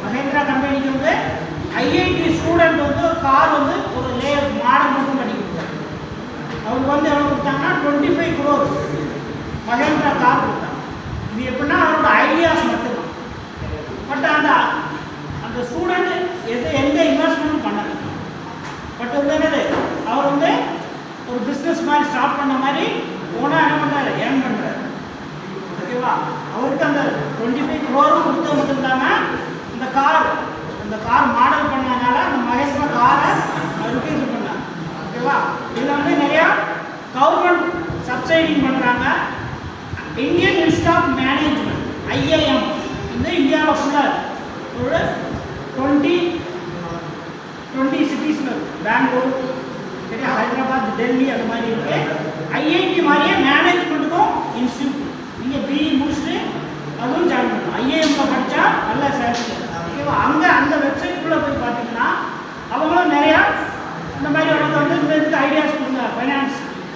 மஹேந்திரா கம்பெனிக்கு வந்து IIT student வந்து ஒரு கார் வந்து ஒரு லேயர் மாடல் மட்டும் பண்ணி கொடுத்தாங்க. அவருக்கு வந்து எவ்வளோ கொடுத்தாங்கன்னா 25 crore மஹேந்திரா கார் கொடுத்தாங்க. இது எப்படின்னா அவரோட ஐடியாஸ் மட்டும்தான். பட் அந்த ஸ்டூடெண்ட் எந்த இன்வெஸ்ட்மெண்ட்டும் பண்ணலை. பட் வந்து என்னது அவர் வந்து ஒரு பிஸ்னஸ் மாதிரி ஸ்டார்ட் பண்ண மாதிரி ஓனாக என்ன பண்ணுறாரு, ஏர்ன் பண்ணுறாரு. ஓகேவா? அவருக்கு அந்த 25 crore கொடுத்தது மட்டும் இல்லாமல் அந்த கார் மாடல் பண்ணனால அந்த மகேந்திரா காரை அவருக்கு இது பண்ணாங்க. ஓகேவா? இதில் வந்து நிறையா கவர்மெண்ட் சப்சிடிங் பண்ணுறாங்க. Indian institute of management IIM வந்து இந்தியாவில் ஃபுல்லாக ஒரு 20 சிட்டிஸில் பெங்களூர், சரி, ஹைதராபாத், டெல்லி அது மாதிரி இருக்குது. ஐஐடி மாதிரியே மேனேஜ்மெண்ட்டுக்கும் இன்ஸ்டியூட். நீங்கள் பிஇ முடிச்சுட்டு அதுவும் ஜாயின் பண்ணணும். ஐஏஎம்ல படித்தா நல்ல சேலரி. ஓகேவா? அங்கே அந்த வெப்சைட்டுக்குள்ளே போய் பார்த்தீங்கன்னா அவங்களும் நிறையா இந்த மாதிரி உனக்கு வந்து இந்த இதுக்கு ஐடியாஸ் கொடுங்க.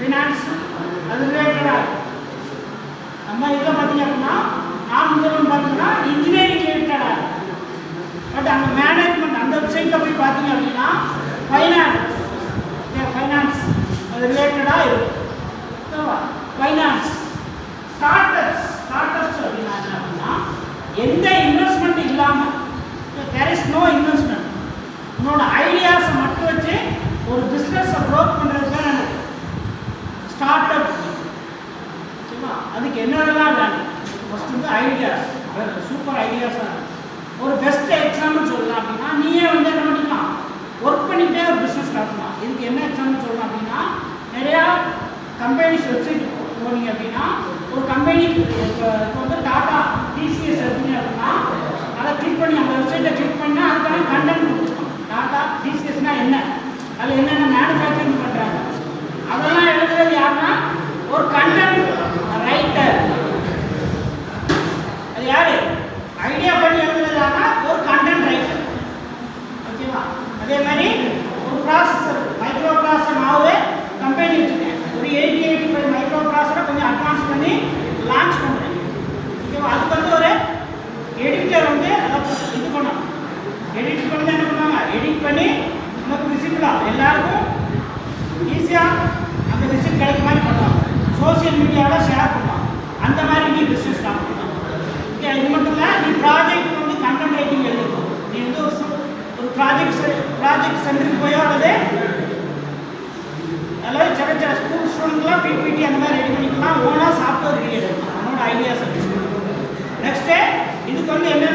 ஃபினான்ஸ் அது ரிலேட்டடாக நம்ம இதில் பார்த்தீங்க அப்படின்னா நான் முதல்வன் பார்த்தீங்கன்னா இன்ஜினியரிங் ரிலேட்டடாக. பட் அந்த மேனேஜ்மெண்ட் அந்த வெப்சைட்டில் போய் பார்த்தீங்க அப்படின்னா ஃபைனான்ஸ் அது ரிலேட்டடாக இருக்கும். ஓகேவா? ஃபைனான்ஸ் ஸ்டார்ட்அப்ஸ் அப்படின்னா என்ன அப்படின்னா எந்த இன்வெஸ்ட்மெண்ட் இல்லாமல், தேர் இஸ் நோ இன்வெஸ்ட்மெண்ட், உன்னோட ஐடியாஸை மட்டும் வச்சு ஒரு பிஸ்னஸை க்ரோத் பண்ணுறதுக்கு தான் ஸ்டார்ட் அப். ஓகேவா? அதுக்கு என்னென்னலாம் வேணும்? ஃபஸ்ட் வந்து ஐடியாஸ், சூப்பர் ஐடியாஸாக இருக்கும். ஒரு பெஸ்ட் எக்ஸாம்பிள் சொல்லலாம் அப்படின்னா நீயே வந்து என்ன பண்ணிக்கலாம், ஒர்க் பண்ணிக்கிட்டே ஒரு பிஸ்னஸ் ஸ்டார்ட் பண்ணலாம். இதுக்கு என்ன எக்ஸாம்பிள் சொல்லலாம் அப்படின்னா நிறையா கம்பெனிஸ் வெப்சைட் போனீங்க அப்படின்னா ஒரு கம்பெனிக்கு இப்போ வந்து டாடா டிசிஎஸ் எடுத்தீங்க அப்படின்னா அதை கிளிக் பண்ணி அந்த வெப்சைட்டை கிளிக் பண்ணால் அதுக்கான கண்டென்ட் கொடுத்துருக்கோம். டாடா டிசிஎஸ்னால் என்ன, அதில் என்னென்ன மேனுஃபேக்சரிங் பண்ணுறாங்க அதெல்லாம் எழுதுறது யாருன்னா ஒரு கண்டென்ட் ரைட்டர். அது யார்? ஐடியா பண்ணி எழுதுறது யாருன்னா ஒரு கண்டென்ட் ரைட்டர். ஓகேவா? அதே மாதிரி ஒரு ப்ராசஸர், மைக்ரோ ப்ராசஸர் நான் கம்பெனி வச்சுருக்கேன். ஒரு 8085 மைக்ரோ ப்ராசஸரை கொஞ்சம் அட்வான்ஸ் பண்ணி லான்ச் பண்ணுறேன். ஓகேவா? அதுக்கு வந்து ஒரு எடிட்டர் வந்து அதை இது பண்ணணும். எடிட் பண்ணி என்ன பண்ணுவாங்க, எடிட் பண்ணி நமக்கு விசிபிளாக எல்லாருக்கும் ஈஸியாக அந்த விசிட் கிடைக்க மாதிரி பண்ணுவாங்க. சோசியல் மீடியாவில் ஷேர் பண்ணுவாங்க. அந்த மாதிரி நீ பிஸ்னஸ் ஸ்டார்ட் பண்ணலாம். ஓகே, இது மட்டும் இல்லை, நீ ப்ராஜெக்ட் வந்து கண்டென்ட் ரைட்டிங் எழுதிருக்கோம். நீ வந்து ஒரு ப்ராஜெக்ட் சென்டருக்கு போயோ அல்லது சில ஸ்கூல் ஸ்டூடெண்ட்லாம் பிபிடி அந்த மாதிரி ரெடி பண்ணிக்கலாம். ஓனாக சாஃப்ட்வேர் கிரியேட் பண்ணலாம். அவனோட ஐடியாஸ். நெக்ஸ்ட்டு இதுக்கு வந்து என்ன